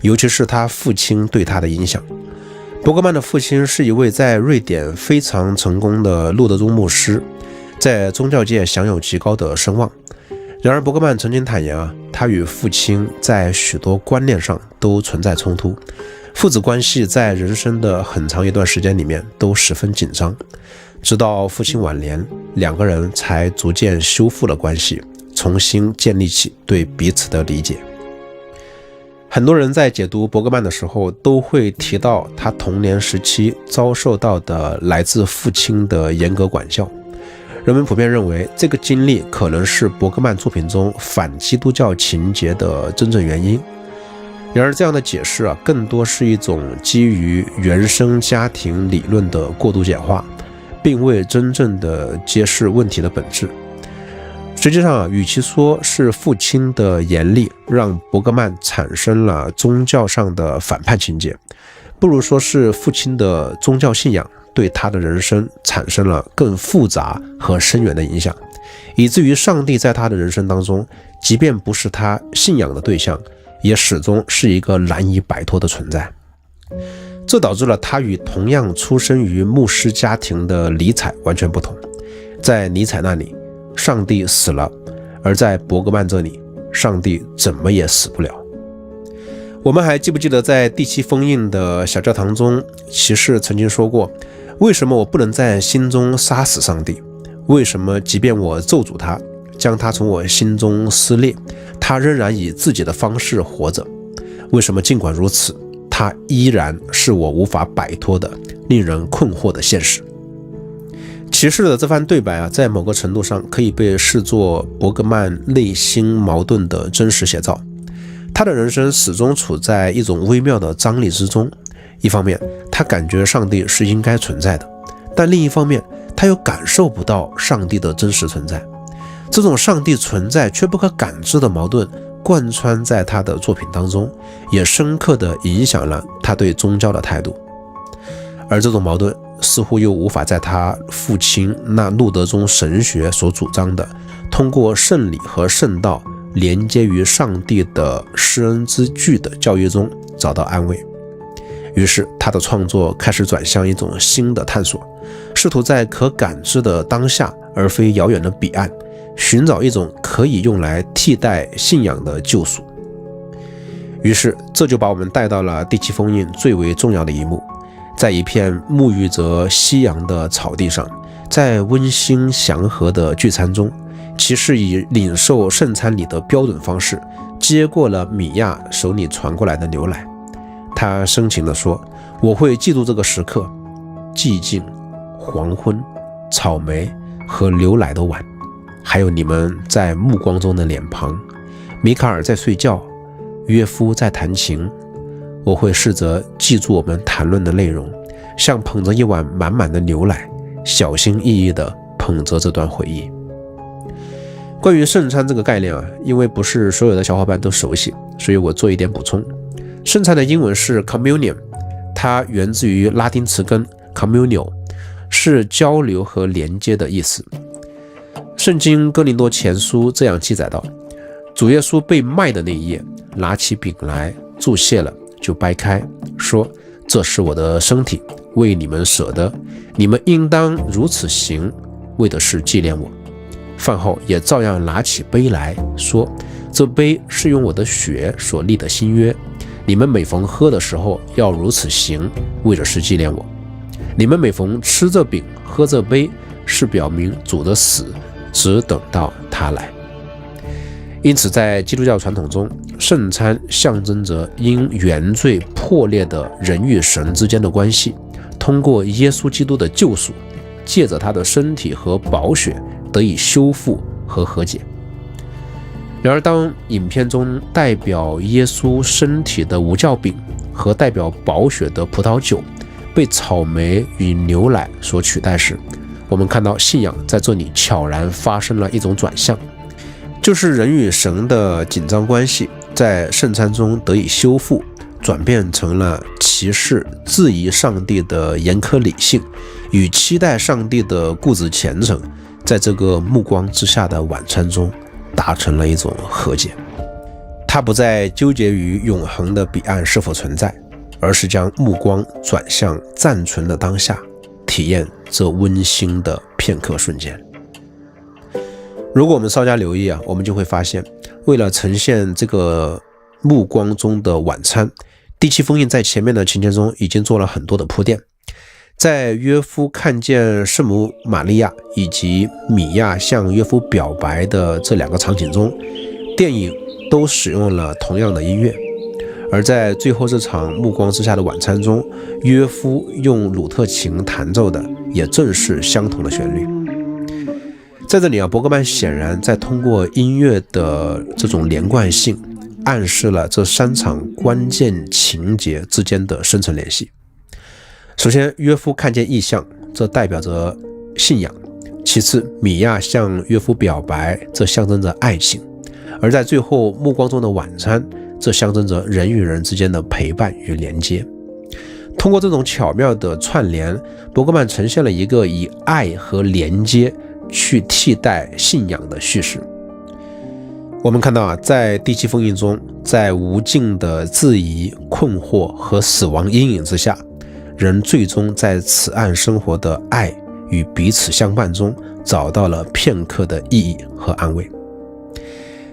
尤其是他父亲对他的影响。伯格曼的父亲是一位在瑞典非常成功的路德宗牧师，在宗教界享有极高的声望。然而伯格曼曾经坦言他与父亲在许多观念上都存在冲突，父子关系在人生的很长一段时间里面都十分紧张，直到父亲晚年，2个人才逐渐修复了关系，重新建立起对彼此的理解。很多人在解读伯格曼的时候都会提到他童年时期遭受到的来自父亲的严格管教。人们普遍认为这个经历可能是伯格曼作品中反基督教情节的真正原因。然而这样的解释更多是一种基于原生家庭理论的过度简化，并未真正的揭示问题的本质。实际上与其说是父亲的严厉让伯格曼产生了宗教上的反叛情节，不如说是父亲的宗教信仰对他的人生产生了更复杂和深远的影响，以至于上帝在他的人生当中，即便不是他信仰的对象，也始终是一个难以摆脱的存在。这导致了他与同样出生于牧师家庭的尼采完全不同。在尼采那里，上帝死了，而在伯格曼这里，上帝怎么也死不了。我们还记不记得在第7封印的小教堂中，骑士曾经说过，为什么我不能在心中杀死上帝？为什么即便我咒诅他，将他从我心中撕裂，他仍然以自己的方式活着？为什么尽管如此，他依然是我无法摆脱的令人困惑的现实？骑士的这番对白在某个程度上可以被视作伯格曼内心矛盾的真实写照。他的人生始终处在一种微妙的张力之中，一方面他感觉上帝是应该存在的，但另一方面他又感受不到上帝的真实存在。这种上帝存在却不可感知的矛盾贯穿在他的作品当中，也深刻地影响了他对宗教的态度。而这种矛盾似乎又无法在他父亲那路德宗神学所主张的通过圣礼和圣道连接于上帝的施恩之具的教育中找到安慰。于是他的创作开始转向一种新的探索，试图在可感知的当下而非遥远的彼岸寻找一种可以用来替代信仰的救赎。于是这就把我们带到了第7封印最为重要的一幕。在一片沐浴着夕阳的草地上，在温馨祥和的聚餐中，骑士以领受圣餐礼的标准方式接过了米娅手里传过来的牛奶。他深情地说，我会记住这个时刻，寂静、黄昏、草莓和牛奶的碗，还有你们在目光中的脸庞。米卡尔在睡觉，约夫在弹琴。我会试着记住我们谈论的内容，像捧着一碗满满的牛奶，小心翼翼地捧着这段回忆。关于圣餐这个概念因为不是所有的小伙伴都熟悉，所以我做一点补充。圣餐的英文是 communion，它源自于拉丁词根 communio， 是交流和连接的意思。圣经哥林多前书这样记载道，主耶稣被卖的那一夜，拿起饼来祝谢了，就掰开，说，这是我的身体，为你们舍的，你们应当如此行，为的是纪念我。饭后也照样拿起杯来说，这杯是用我的血所立的新约，你们每逢喝的时候要如此行，为的是纪念我。你们每逢吃这饼喝这杯，是表明主的死只等到他来。因此在基督教传统中，圣餐象征着因原罪破裂的人与神之间的关系，通过耶稣基督的救赎，借着他的身体和宝血得以修复和和解。然而当影片中代表耶稣身体的无酵饼和代表宝血的葡萄酒被草莓与牛奶所取代时，我们看到信仰在这里悄然发生了一种转向，就是人与神的紧张关系在圣餐中得以修复，转变成了歧视质疑上帝的严苛理性与期待上帝的固执虔诚，在这个目光之下的晚餐中达成了一种和解。他不再纠结于永恒的彼岸是否存在，而是将目光转向暂存的当下，体验这温馨的片刻瞬间。如果我们稍加留意我们就会发现，为了呈现这个目光中的晚餐，第七封印在前面的情节中已经做了很多的铺垫。在约夫看见圣母玛利亚以及米亚向约夫表白的这两个场景中，电影都使用了同样的音乐。而在最后这场目光之下的晚餐中，约夫用鲁特琴弹奏的也正是相同的旋律。在这里伯格曼显然在通过音乐的这种连贯性，暗示了这三场关键情节之间的深层联系。首先，约夫看见异象，这代表着信仰；其次，米亚向约夫表白，这象征着爱情；而在最后目光中的晚餐，这象征着人与人之间的陪伴与连接。通过这种巧妙的串联，伯格曼呈现了一个以爱和连接去替代信仰的叙事。我们看到在第七封印中，在无尽的质疑、困惑和死亡阴影之下，人最终在此岸生活的爱与彼此相伴中找到了片刻的意义和安慰。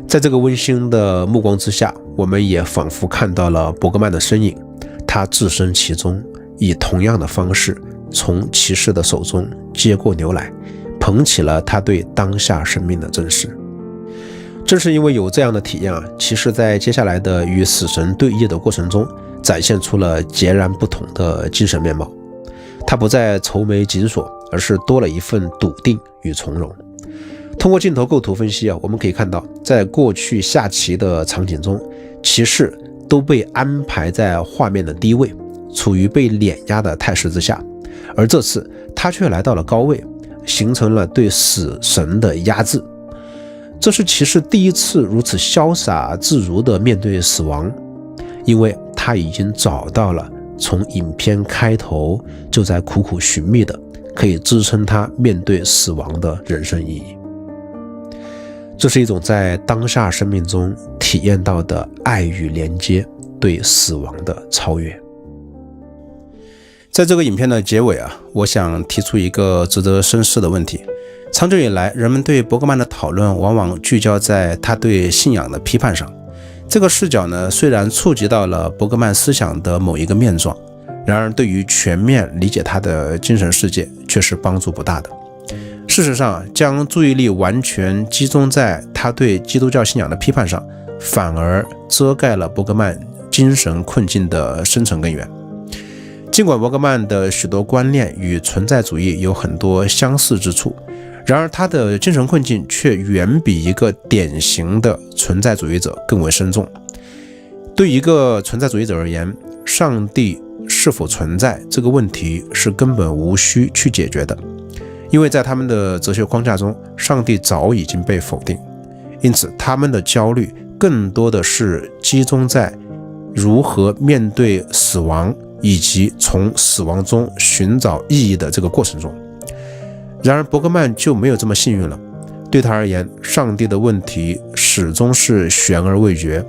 在这个温馨的目光之下，我们也仿佛看到了伯格曼的身影，他置身其中，以同样的方式从骑士的手中接过牛奶，捧起了他对当下生命的珍视。正是因为有这样的体验骑士在接下来的与死神对弈的过程中，展现出了截然不同的精神面貌。他不再愁眉紧锁，而是多了一份笃定与从容。通过镜头构图分析我们可以看到，在过去下棋的场景中，骑士都被安排在画面的低位，处于被碾压的态势之下，而这次他却来到了高位，形成了对死神的压制。这是骑士第一次如此潇洒自如地面对死亡，因为他已经找到了从影片开头就在苦苦寻觅的可以支撑他面对死亡的人生意义。这是一种在当下生命中体验到的爱与连接，对死亡的超越。在这个影片的结尾我想提出一个值得深思的问题。长久以来，人们对伯格曼的讨论往往聚焦在他对信仰的批判上。这个视角呢，虽然触及到了伯格曼思想的某一个面状，然而对于全面理解他的精神世界却是帮助不大的。事实上，将注意力完全集中在他对基督教信仰的批判上，反而遮盖了伯格曼精神困境的深层根源。尽管伯格曼的许多观念与存在主义有很多相似之处，然而他的精神困境却远比一个典型的存在主义者更为深重。对一个存在主义者而言，上帝是否存在这个问题是根本无需去解决的，因为在他们的哲学框架中，上帝早已经被否定。因此他们的焦虑更多的是集中在如何面对死亡以及从死亡中寻找意义的这个过程中。然而伯格曼就没有这么幸运了。对他而言，上帝的问题始终是悬而未决，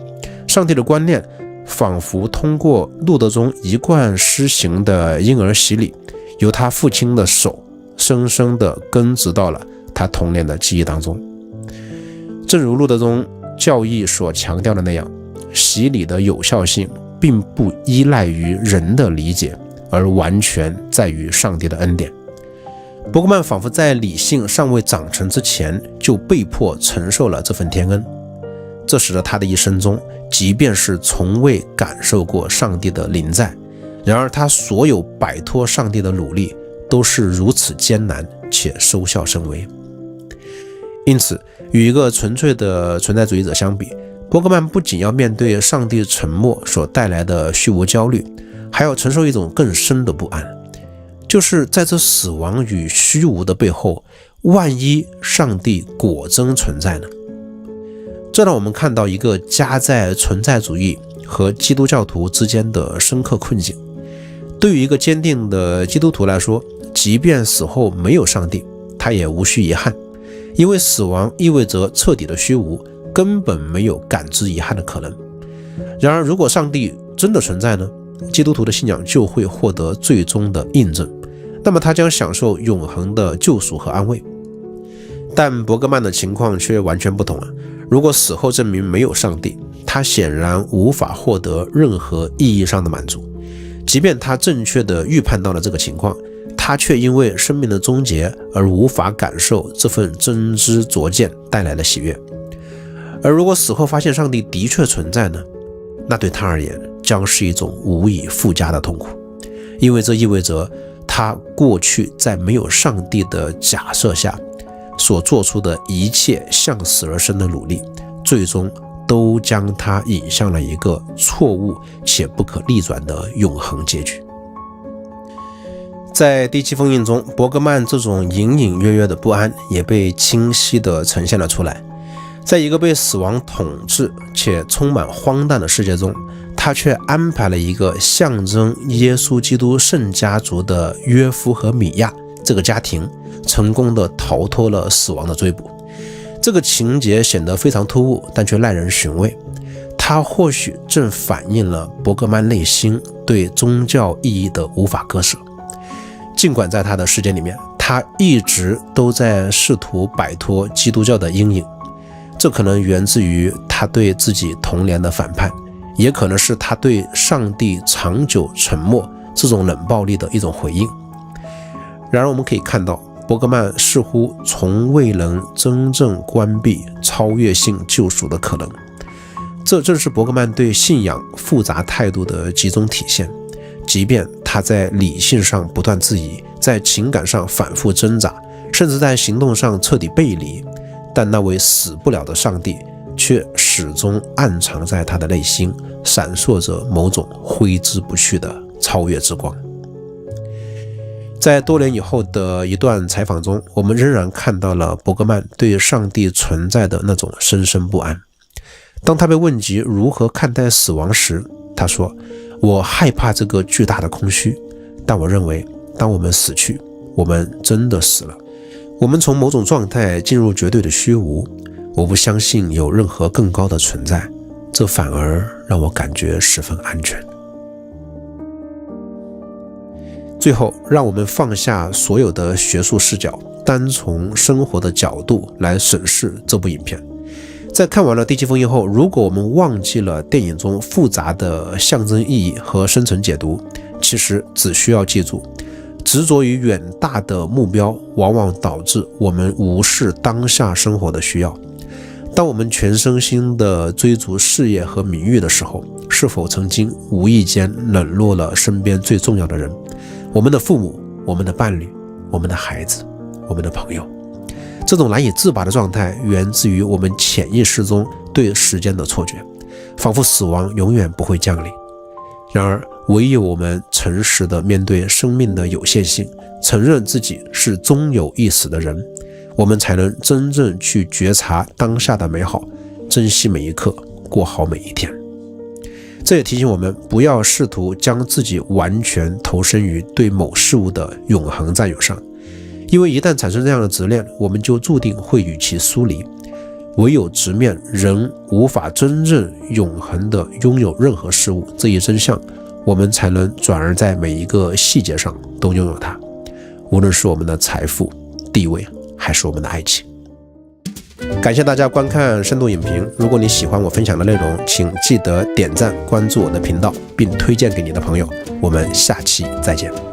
上帝的观念仿佛通过路德宗一贯施行的婴儿洗礼，由他父亲的手深深地根植到了他童年的记忆当中。正如路德宗教义所强调的那样，洗礼的有效性并不依赖于人的理解，而完全在于上帝的恩典。伯格曼仿佛在理性尚未长成之前就被迫承受了这份天恩，这使得他的一生中，即便是从未感受过上帝的临在，然而他所有摆脱上帝的努力都是如此艰难且收效甚微。因此，与一个纯粹的存在主义者相比，伯格曼不仅要面对上帝沉默所带来的虚无焦虑，还要承受一种更深的不安，就是在这死亡与虚无的背后，万一上帝果真存在呢？这让我们看到一个夹在存在主义和基督教徒之间的深刻困境。对于一个坚定的基督徒来说，即便死后没有上帝，他也无需遗憾，因为死亡意味着彻底的虚无，根本没有感知遗憾的可能。然而，如果上帝真的存在呢？基督徒的信仰就会获得最终的印证，那么他将享受永恒的救赎和安慰。但伯格曼的情况却完全不同了。如果死后证明没有上帝，他显然无法获得任何意义上的满足。即便他正确地预判到了这个情况，他却因为生命的终结而无法感受这份真知灼见带来的喜悦。而如果死后发现上帝的确存在呢？那对他而言将是一种无以复加的痛苦，因为这意味着他过去在没有上帝的假设下所做出的一切向死而生的努力，最终都将他引向了一个错误且不可逆转的永恒结局。在第七封印中，伯格曼这种隐隐约约的不安也被清晰地呈现了出来。在一个被死亡统治且充满荒诞的世界中，他却安排了一个象征耶稣基督圣家族的约夫和米娅这个家庭成功地逃脱了死亡的追捕。这个情节显得非常突兀，但却耐人寻味。它或许正反映了伯格曼内心对宗教意义的无法割舍。尽管在他的世界里面，他一直都在试图摆脱基督教的阴影，这可能源自于他对自己童年的反叛，也可能是他对上帝长久沉默这种冷暴力的一种回应。然而我们可以看到，伯格曼似乎从未能真正关闭超越性救赎的可能。这正是伯格曼对信仰复杂态度的集中体现。即便他在理性上不断质疑，在情感上反复挣扎，甚至在行动上彻底背离，但那位死不了的上帝却始终暗藏在他的内心，闪烁着某种挥之不去的超越之光。在多年以后的一段采访中，我们仍然看到了伯格曼对上帝存在的那种深深不安。当他被问及如何看待死亡时，他说：我害怕这个巨大的空虚，但我认为当我们死去，我们真的死了，我们从某种状态进入绝对的虚无，我不相信有任何更高的存在，这反而让我感觉十分安全。最后，让我们放下所有的学术视角，单从生活的角度来审视这部影片。在看完了第七封印后，如果我们忘记了电影中复杂的象征意义和深层解读，其实只需要记住，执着于远大的目标往往导致我们无视当下生活的需要。当我们全身心地追逐事业和名誉的时候，是否曾经无意间冷落了身边最重要的人？我们的父母，我们的伴侣，我们的孩子，我们的朋友。这种难以自拔的状态源自于我们潜意识中对时间的错觉，仿佛死亡永远不会降临。然而，唯有我们诚实地面对生命的有限性，承认自己是终有一死的人，我们才能真正去觉察当下的美好，珍惜每一刻，过好每一天。这也提醒我们不要试图将自己完全投身于对某事物的永恒占有上，因为一旦产生这样的执念，我们就注定会与其疏离。唯有直面人无法真正永恒地拥有任何事物这一真相，我们才能转而在每一个细节上都拥有它，无论是我们的财富、地位，还是我们的爱情。感谢大家观看深度影评，如果你喜欢我分享的内容，请记得点赞关注我的频道，并推荐给你的朋友。我们下期再见。